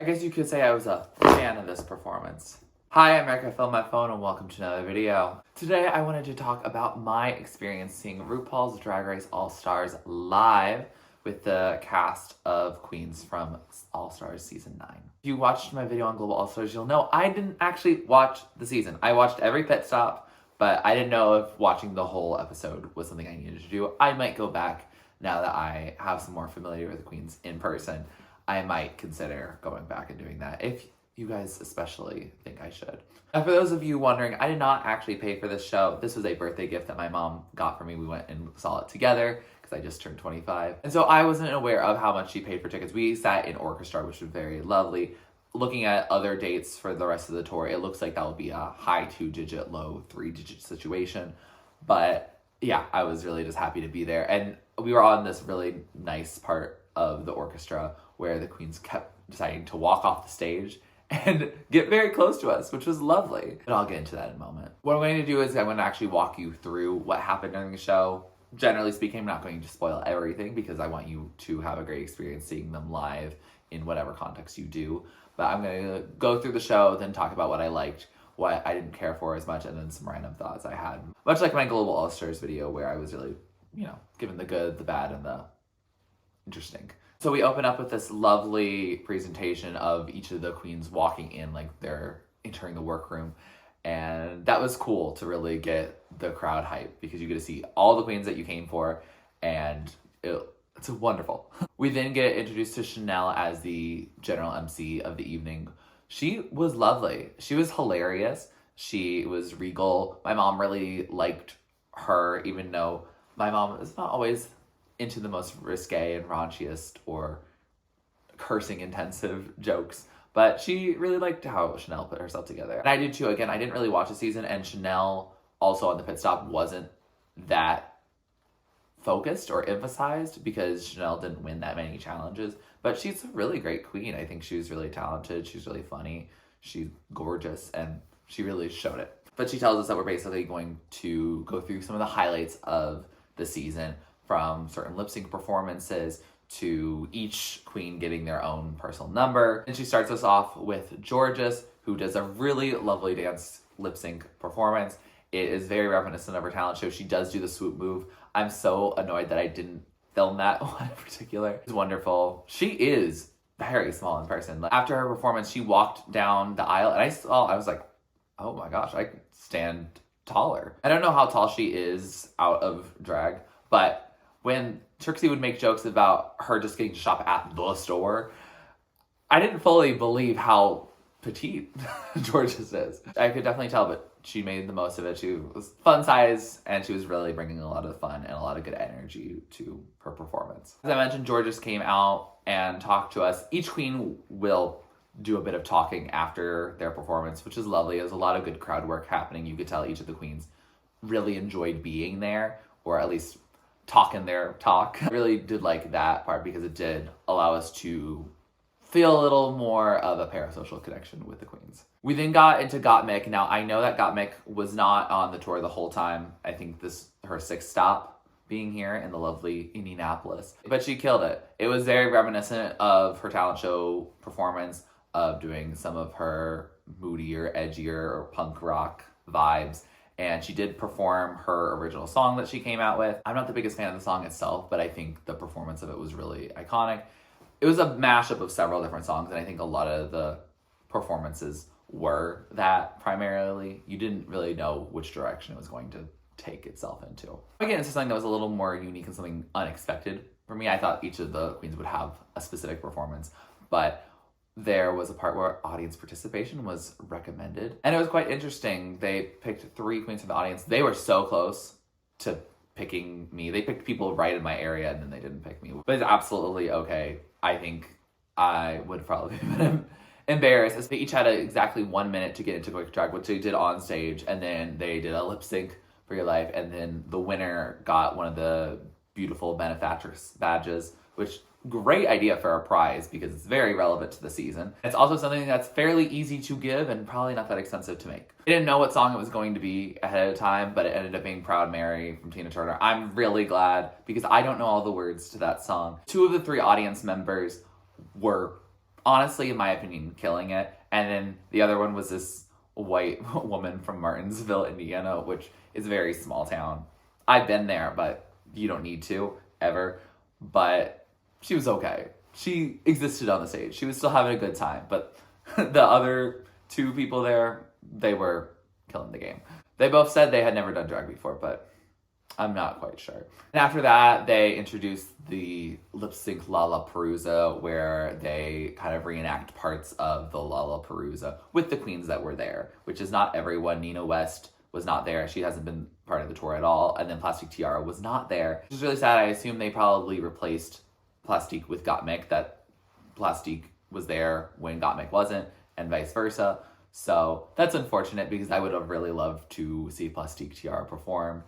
I guess you could say I was a fan of this performance. Hi, I'm Eric, I filmed my phone, and welcome to another video. Today I wanted to talk about my experience seeing RuPaul's Drag Race All-Stars live with the cast of queens from All-Stars Season 9. If you watched my video on Global All-Stars, you'll know I didn't actually watch the season. I watched every pit stop, but I didn't know if watching the whole episode was something I needed to do. I might go back now that I have some more familiarity with the queens in person. I might consider going back and doing that, if you guys especially think I should. Now, for those of you wondering, I did not actually pay for this show. This was a birthday gift that my mom got for me. We went and saw it together because I just turned 25. And so I wasn't aware of how much she paid for tickets. We sat in orchestra, which was very lovely. Looking at other dates for the rest of the tour, it looks like that will be a high 2-digit, low 3-digit situation. But yeah, I was really just happy to be there. And we were on this really nice part of the orchestra where the queens kept deciding to walk off the stage and get very close to us, which was lovely. But I'll get into that in a moment. What I'm going to do is I'm going to actually walk you through what happened during the show. Generally speaking, I'm not going to spoil everything because I want you to have a great experience seeing them live in whatever context you do. But I'm going to go through the show, then talk about what I liked, what I didn't care for as much, and then some random thoughts I had. Much like my Global All-Stars video where I was really, given the good, the bad, and the interesting. So we open up with this lovely presentation of each of the queens walking in like they're entering the workroom. And that was cool to really get the crowd hype because you get to see all the queens that you came for, and it's wonderful. We then get introduced to Shannel as the general MC of the evening. She was lovely. She was hilarious. She was regal. My mom really liked her, even though my mom is not always into the most risque and raunchiest or cursing intensive jokes. But she really liked how Shannel put herself together. And I did too. Again, I didn't really watch the season, and Shannel also on the pit stop wasn't that focused or emphasized because Shannel didn't win that many challenges. But she's a really great queen. I think she's really talented. She's really funny. She's gorgeous, and she really showed it. But she tells us that we're basically going to go through some of the highlights of the season, from certain lip sync performances to each queen getting their own personal number. And she starts us off with Jorgeous, who does a really lovely dance lip sync performance. It is very reminiscent of her talent show. She does do the swoop move. I'm so annoyed that I didn't film that one in particular. It's wonderful. She is very small in person. After her performance, she walked down the aisle, and I was like, oh my gosh, I could stand taller. I don't know how tall she is out of drag, but when Trixie would make jokes about her just getting to shop at the store, I didn't fully believe how petite Jorgeous is. I could definitely tell, but she made the most of it. She was fun size, and she was really bringing a lot of fun and a lot of good energy to her performance. As I mentioned, Jorgeous came out and talked to us. Each queen will do a bit of talking after their performance, which is lovely. There's a lot of good crowd work happening. You could tell each of the queens really enjoyed being there, or at least talking their talk. I really did like that part because it did allow us to feel a little more of a parasocial connection with the queens. We then got into Gottmik. Now, I know that Gottmik was not on the tour the whole time. I think this her 6th stop being here in the lovely Indianapolis. But she killed it. It was very reminiscent of her talent show performance, of doing some of her moodier, edgier, or punk rock vibes. And she did perform her original song that she came out with. I'm not the biggest fan of the song itself, but I think the performance of it was really iconic. It was a mashup of several different songs, and I think a lot of the performances were that primarily. You didn't really know which direction it was going to take itself into. Again, it's something that was a little more unique and something unexpected for me. I thought each of the queens would have a specific performance, but there was a part where audience participation was recommended. And it was quite interesting. They picked 3 queens from the audience. They were so close to picking me. They picked people right in my area, and then they didn't pick me. But it's absolutely okay. I think I would probably have been embarrassed. They each had exactly 1 minute to get into quick drag, which they did on stage. And then they did a lip sync for your life. And then the winner got one of the beautiful benefactress badges, which great idea for a prize because it's very relevant to the season. It's also something that's fairly easy to give and probably not that expensive to make. I didn't know what song it was going to be ahead of time, but it ended up being Proud Mary from Tina Turner. I'm really glad because I don't know all the words to that song. 2 of the 3 audience members were honestly, in my opinion, killing it. And then the other one was this white woman from Martinsville, Indiana, which is a very small town. I've been there, but you don't need to, ever. But she was okay. She existed on the stage. She was still having a good time. But the other two people there, they were killing the game. They both said they had never done drag before, but I'm not quite sure. And after that, they introduced the lip sync Lollapalooza, where they kind of reenact parts of the Lollapalooza with the queens that were there, which is not everyone. Nina West was not there. She hasn't been part of the tour at all. And then Plastique Tiara was not there, which is really sad. I assume they probably replaced Plastique with Gottmik, that Plastique was there when Gottmik wasn't, and vice versa. So that's unfortunate because I would have really loved to see Plastique Tiara perform,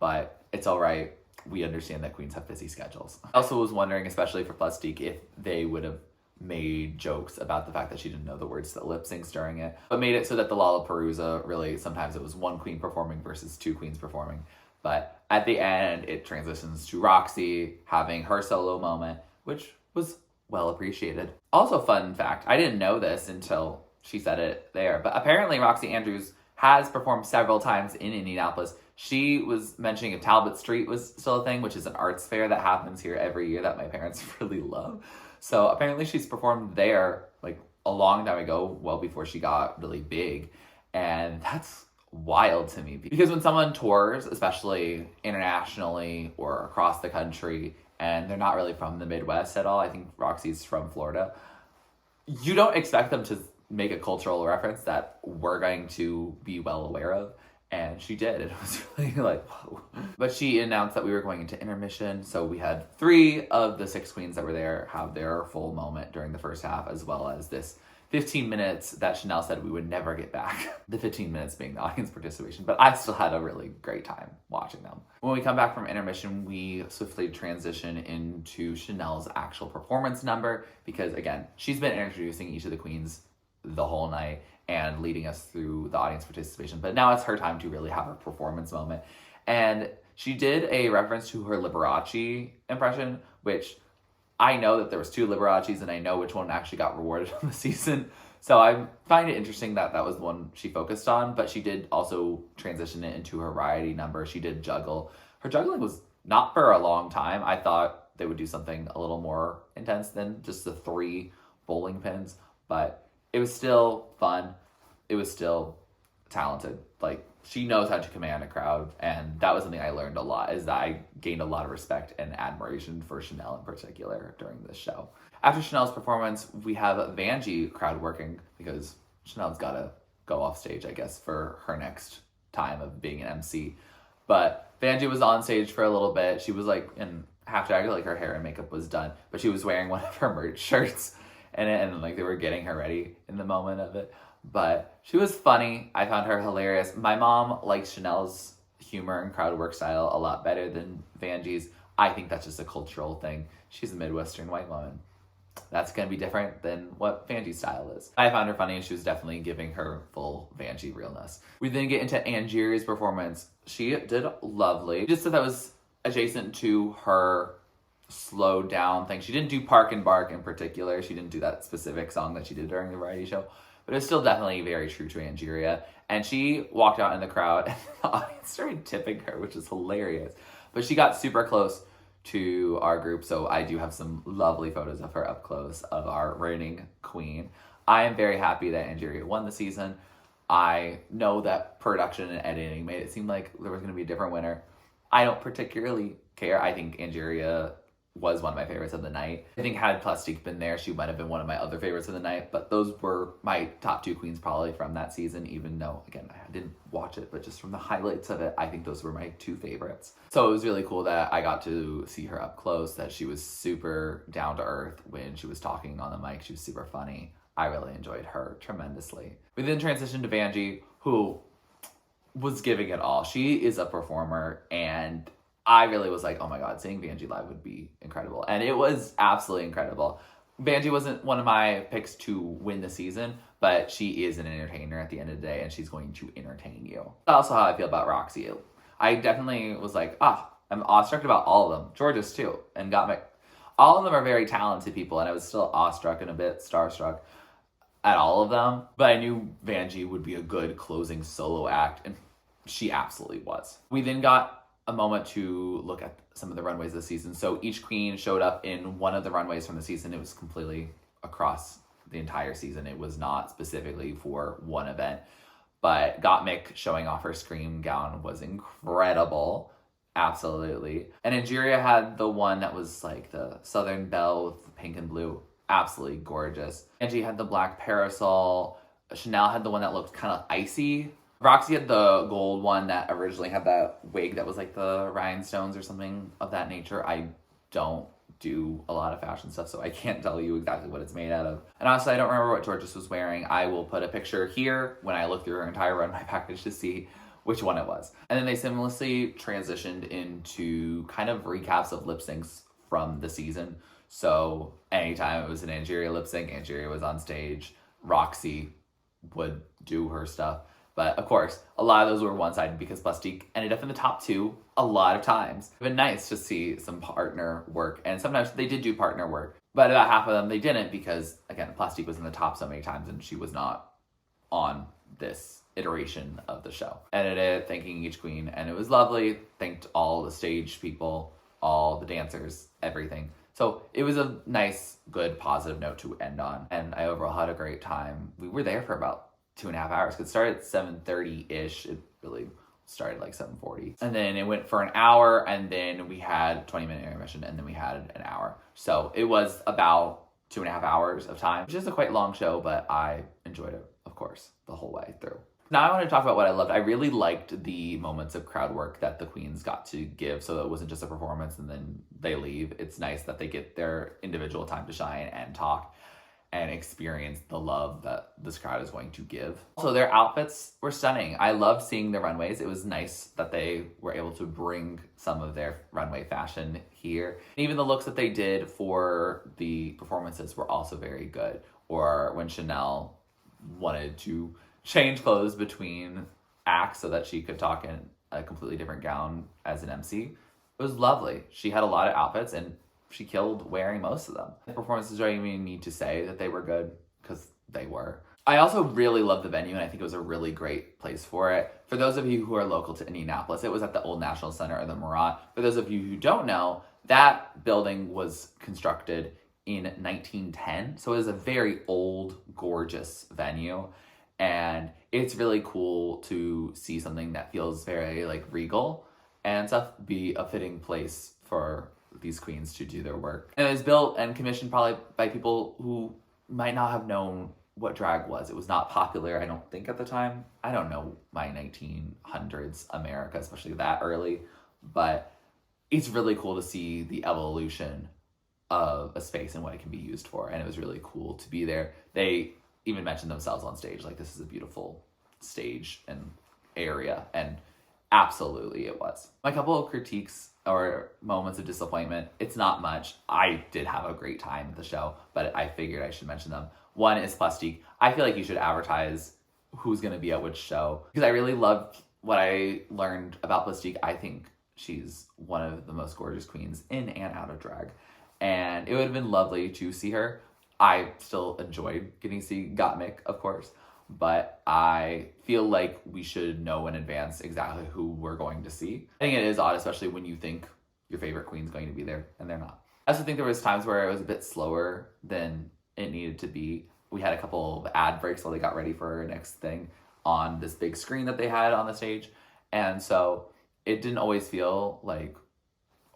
but it's all right. We understand that queens have busy schedules. I also was wondering, especially for Plastique, if they would have made jokes about the fact that she didn't know the words to lip syncs during it, but made it so that the Lollapalooza, really, sometimes it was one queen performing versus two queens performing. But at the end, it transitions to Roxxxy having her solo moment, which was well appreciated. Also, fun fact, I didn't know this until she said it there, but apparently Roxxxy Andrews has performed several times in Indianapolis. She was mentioning if Talbot Street was still a thing, which is an arts fair that happens here every year that my parents really love. So apparently she's performed there like a long time ago, well before she got really big. And that's wild to me, because when someone tours, especially internationally or across the country, and they're not really from the Midwest at all, I think Roxy's from Florida, you don't expect them to make a cultural reference that we're going to be well aware of. And she did. It was really like, whoa. But she announced that we were going into intermission. So we had 3 of the 6 queens that were there have their full moment during the first half, as well as this 15 minutes that Shannel said we would never get back. The 15 minutes being the audience participation. But I still had a really great time watching them. When we come back from intermission, we swiftly transition into Shannel's actual performance number, because again, she's been introducing each of the queens the whole night and leading us through the audience participation. But now it's her time to really have a performance moment. And she did a reference to her Liberace impression, which I know that there was 2 Liberaces and I know which one actually got rewarded on the season. So I find it interesting that that was the one she focused on, but she did also transition it into her variety number. She did juggle. Her juggling was not for a long time. I thought they would do something a little more intense than just the 3 bowling pins, but it was still fun. It was still talented. Like, she knows how to command a crowd, and that was something I learned a lot, is that I gained a lot of respect and admiration for Shannel in particular during this show. After Shannel's performance, we have Vanjie crowd working, because Shannel's got to go off stage, I guess, for her next time of being an MC. But Vanjie was on stage for a little bit. She was like in half drag, like her hair and makeup was done, but she was wearing one of her merch shirts. And like they were getting her ready in the moment of it. But she was funny. I found her hilarious. My mom likes Shannel's humor and crowd work style a lot better than Vanjie's. I think that's just a cultural thing. She's a Midwestern white woman. That's going to be different than what Vanjie's style is. I found her funny, and she was definitely giving her full Vanjie realness. We then get into Angeria's performance. She did lovely. Just that was adjacent to her slowed down thing. She didn't do Park and Bark in particular. She didn't do that specific song that she did during the variety show, but it's still definitely very true to Angeria. And she walked out in the crowd and the audience started tipping her, which is hilarious. But she got super close to our group, so I do have some lovely photos of her up close of our reigning queen. I am very happy that Angeria won the season. I know that production and editing made it seem like there was going to be a different winner. I don't particularly care. I think Angeria was one of my favorites of the night. I think had Plastique been there, she might have been one of my other favorites of the night, but those were my top 2 queens probably from that season, even though, again, I didn't watch it, but just from the highlights of it, I think those were my 2 favorites. So it was really cool that I got to see her up close, that she was super down to earth when she was talking on the mic. She was super funny. I really enjoyed her tremendously. We then transitioned to Vanjie, who was giving it all. She is a performer, and I really was like, oh my God, seeing Vanjie live would be incredible. And it was absolutely incredible. Vanjie wasn't one of my picks to win the season, but she is an entertainer at the end of the day, and she's going to entertain you. That's also how I feel about Roxxxy. I definitely was like, I'm awestruck about all of them. Jorgeous too, and Gottmik. All of them are very talented people, and I was still awestruck and a bit starstruck at all of them. But I knew Vanjie would be a good closing solo act, and she absolutely was. We then got a moment to look at some of the runways this season. So each queen showed up in one of the runways from the season. It was completely across the entire season. It was not specifically for one event. But Gottmik showing off her Scream gown was incredible. Absolutely. And Angeria had the one that was like the Southern Belle with pink and blue. Absolutely gorgeous. Angie had the black parasol. Shannel had the one that looked kind of icy. Roxxxy had the gold one that originally had that wig that was like the rhinestones or something of that nature. I don't do a lot of fashion stuff, so I can't tell you exactly what it's made out of. And honestly, I don't remember what Jorgeous was wearing. I will put a picture here when I look through her entire runway package to see which one it was. And then they seamlessly transitioned into kind of recaps of lip syncs from the season. So anytime it was an Angeria lip sync, Angeria was on stage. Roxxxy would do her stuff. But of course, a lot of those were one-sided because Plastique ended up in the top 2 a lot of times. It's been nice to see some partner work, and sometimes they did do partner work, but about half of them they didn't because, again, Plastique was in the top so many times and she was not on this iteration of the show. Edited it, thanking each queen, and it was lovely. Thanked all the stage people, all the dancers, everything. So it was a nice, good, positive note to end on, and I overall had a great time. We were there for about 2.5 hours. It started at 7:30-ish. It really started like 7:40. And then it went for an hour, and then we had 20-minute intermission, and then we had an hour. So it was about 2.5 hours of time, which is a quite long show, but I enjoyed it, of course, the whole way through. Now I want to talk about what I loved. I really liked the moments of crowd work that the queens got to give, so it wasn't just a performance and then they leave. It's nice that they get their individual time to shine and talk and experience the love that this crowd is going to give. Also, their outfits were stunning. I loved seeing the runways. It was nice that they were able to bring some of their runway fashion here. Even the looks that they did for the performances were also very good. Or when Shannel wanted to change clothes between acts so that she could talk in a completely different gown as an MC. It was lovely. She had a lot of outfits and she killed wearing most of them. The performances don't even need to say that they were good, because they were. I also really loved the venue, and I think it was a really great place for it. For those of you who are local to Indianapolis, it was at the Old National Center, or the Murat. For those of you who don't know, that building was constructed in 1910, so it is a very old, gorgeous venue. And it's really cool to see something that feels very like regal and stuff be a fitting place for these queens to do their work. And it was built and commissioned probably by people who might not have known what drag was. It was not popular, I don't think, at the time. I don't know my 1900s America, especially that early, but it's really cool to see the evolution of a space and what it can be used for. And it was really cool to be there. They even mentioned themselves on stage, like, this is a beautiful stage and area, and absolutely it was. My couple of critiques or moments of disappointment, it's not much. I did have a great time at the show, but I figured I should mention them. One is Plastique. I feel like you should advertise who's going to be at which show, because I really loved what I learned about Plastique. I think she's one of the most gorgeous queens in and out of drag, and it would have been lovely to see her. I still enjoyed getting to see Gottmik, of course, but I feel like we should know in advance exactly who we're going to see. I think it is odd, especially when you think your favorite queen's going to be there and they're not. I also think there was times where it was a bit slower than it needed to be. We had a couple of ad breaks while they got ready for our next thing on this big screen that they had on the stage. And so it didn't always feel like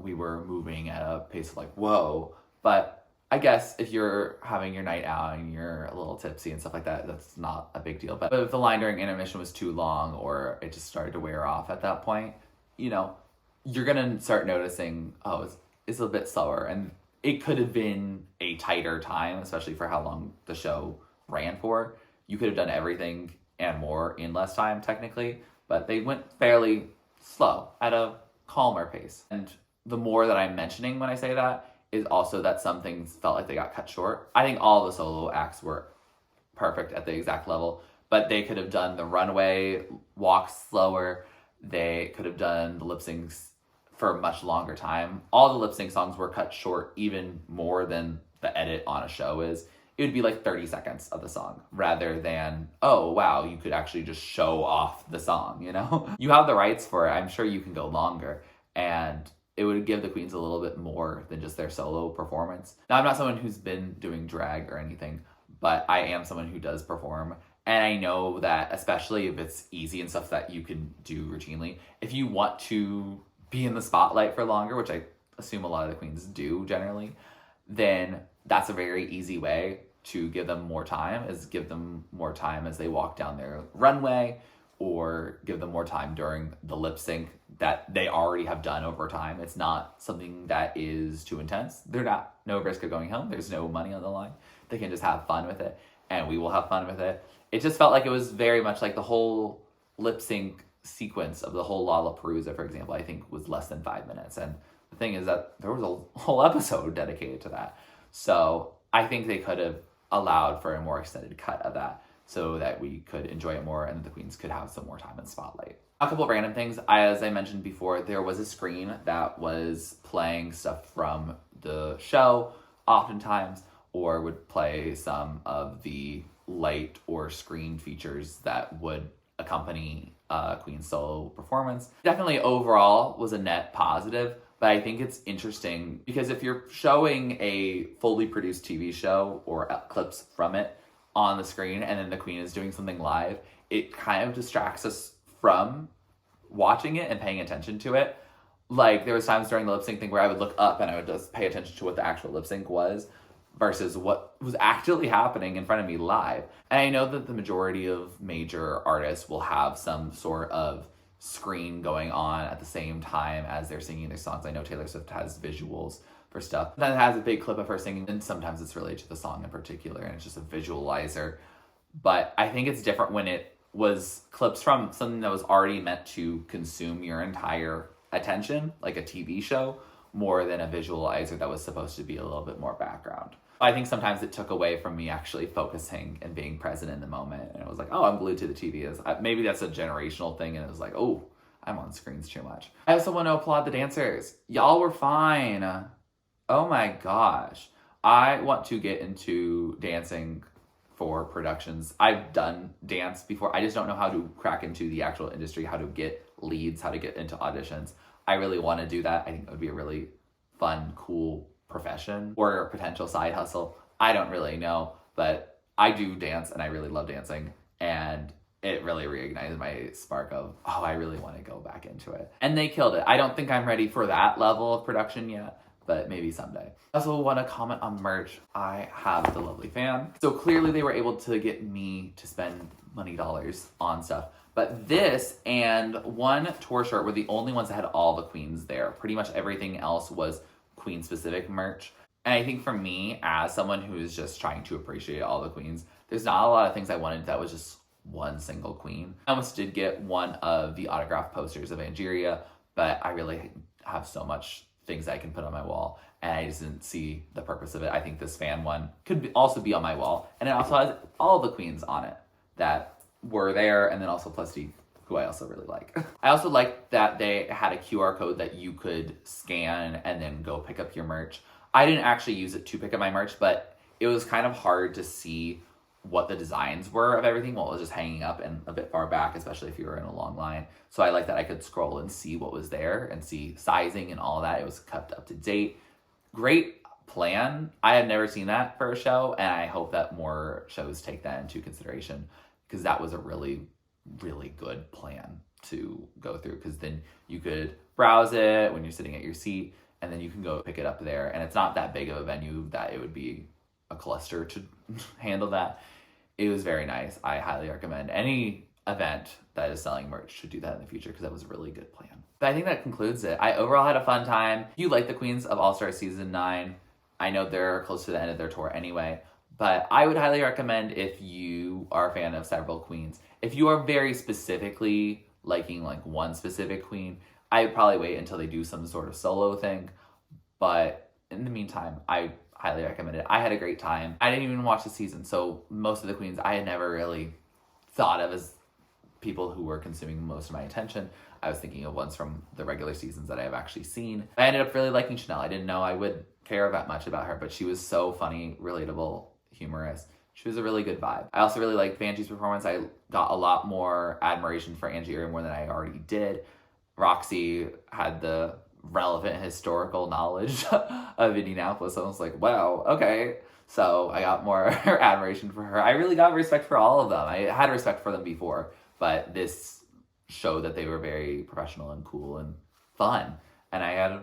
we were moving at a pace of like, whoa. But I guess if you're having your night out and you're a little tipsy and stuff like that, that's not a big deal. But if the line during intermission was too long or it just started to wear off at that point, you know, you're going to start noticing, oh, it's a bit slower. And it could have been a tighter time, especially for how long the show ran for. You could have done everything and more in less time, technically. But they went fairly slow at a calmer pace. And the more that I'm mentioning when I say that is also that some things felt like they got cut short. I think all the solo acts were perfect at the exact level, but they could have done the runway walks slower. They could have done the lip syncs for a much longer time. All the lip sync songs were cut short even more than the edit on a show is. It would be like 30 seconds of the song rather than, oh, wow, you could actually just show off the song, you know? You have the rights for it. I'm sure you can go longer. And it would give the queens a little bit more than just their solo performance. Now, I'm not someone who's been doing drag or anything, but I am someone who does perform. And I know that, especially if it's easy and stuff that you can do routinely, if you want to be in the spotlight for longer, which I assume a lot of the queens do generally, then that's a very easy way to give them more time, is give them more time as they walk down their runway, or give them more time during the lip sync that they already have done over time. It's not something that is too intense. They're not, no risk of going home. There's no money on the line. They can just have fun with it, and we will have fun with it. It just felt like it was very much like the whole lip sync sequence of the whole Lollapalooza, for example, I think was less than 5 minutes. And the thing is that there was a whole episode dedicated to that. So I think they could have allowed for a more extended cut of that so that we could enjoy it more and the queens could have some more time in the spotlight. A couple of random things. As I mentioned before, there was a screen that was playing stuff from the show oftentimes, or would play some of the light or screen features that would accompany Queen's solo performance. Definitely overall was a net positive, but I think it's interesting because if you're showing a fully produced TV show or clips from it on the screen and then the queen is doing something live, it kind of distracts us from watching it and paying attention to it. Like there was times during the lip sync thing where I would look up and I would just pay attention to what the actual lip sync was versus what was actually happening in front of me live. And I know that the majority of major artists will have some sort of screen going on at the same time as they're singing their songs. I know Taylor Swift has visuals for stuff. Then it has a big clip of her singing, and sometimes it's related to the song in particular, and it's just a visualizer. But I think it's different when it was clips from something that was already meant to consume your entire attention, like a TV show, more than a visualizer that was supposed to be a little bit more background. I think sometimes it took away from me actually focusing and being present in the moment. And it was like, oh, I'm glued to the TV. Maybe that's a generational thing. And it was like, oh, I'm on screens too much. I also want to applaud the dancers. Y'all were fine. Oh my gosh. I want to get into dancing for productions. I've done dance before. I just don't know how to crack into the actual industry, how to get leads, how to get into auditions. I really want to do that. I think it would be a really fun, cool profession or a potential side hustle. I don't really know, but I do dance and I really love dancing, and it really reignited my spark of, oh, I really want to go back into it. And they killed it. I don't think I'm ready for that level of production yet, but maybe someday. I also want to comment on merch. I have the lovely fan. So clearly they were able to get me to spend money dollars on stuff. But this and one tour shirt were the only ones that had all the queens there. Pretty much everything else was queen specific merch. And I think for me, as someone who is just trying to appreciate all the queens, there's not a lot of things I wanted that was just one single queen. I almost did get one of the autographed posters of Angeria, but I really have so much things I can put on my wall, and I just didn't see the purpose of it. I think this fan one could also be on my wall, and it also has all the queens on it that were there, and then also plus D, who I also really like. I also liked that they had a QR code that you could scan and then go pick up your merch. I didn't actually use it to pick up my merch, but it was kind of hard to see what the designs were of everything while it was just hanging up and a bit far back, especially if you were in a long line. So I like that I could scroll and see what was there and see sizing and all that. It was kept up to date. Great plan. I have never seen that for a show, and I hope that more shows take that into consideration, because that was a really, really good plan to go through, because then you could browse it when you're sitting at your seat, and then you can go pick it up there. And it's not that big of a venue that it would be a cluster to handle that. It was very nice. I highly recommend any event that is selling merch should do that in the future, because that was a really good plan. But I think that concludes it. I overall had a fun time. If you like the queens of All Stars Season 9, I know they're close to the end of their tour anyway, but I would highly recommend, if you are a fan of several queens, if you are very specifically liking like one specific queen, I would probably wait until they do some sort of solo thing. But in the meantime, I highly recommend it. I had a great time. I didn't even watch the season, so most of the queens I had never really thought of as people who were consuming most of my attention. I was thinking of ones from the regular seasons that I have actually seen. I ended up really liking Shannel. I didn't know I would care that much about her, but she was so funny, relatable, humorous. She was a really good vibe. I also really liked Vanjie's performance. I got a lot more admiration for Angeria, more than I already did. Roxxxy had the relevant historical knowledge of Indianapolis. I was like, wow, okay. So I got more admiration for her. I really got respect for all of them. I had respect for them before, but this showed that they were very professional and cool and fun. And I had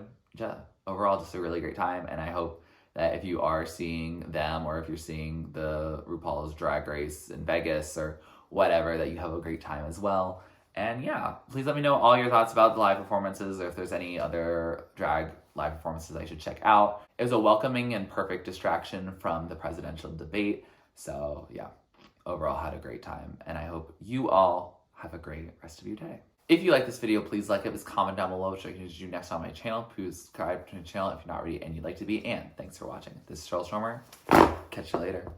overall just a really great time. And I hope that if you are seeing them, or if you're seeing the RuPaul's Drag Race in Vegas or whatever, that you have a great time as well. And yeah, please let me know all your thoughts about the live performances, or if there's any other drag live performances I should check out. It was a welcoming and perfect distraction from the presidential debate. So yeah, overall had a great time. And I hope you all have a great rest of your day. If you like this video, please like it, please comment down below what I can do next on my channel. Please subscribe to my channel if you're not already and you'd like to be. And thanks for watching. This is TurtleStormer. Catch you later.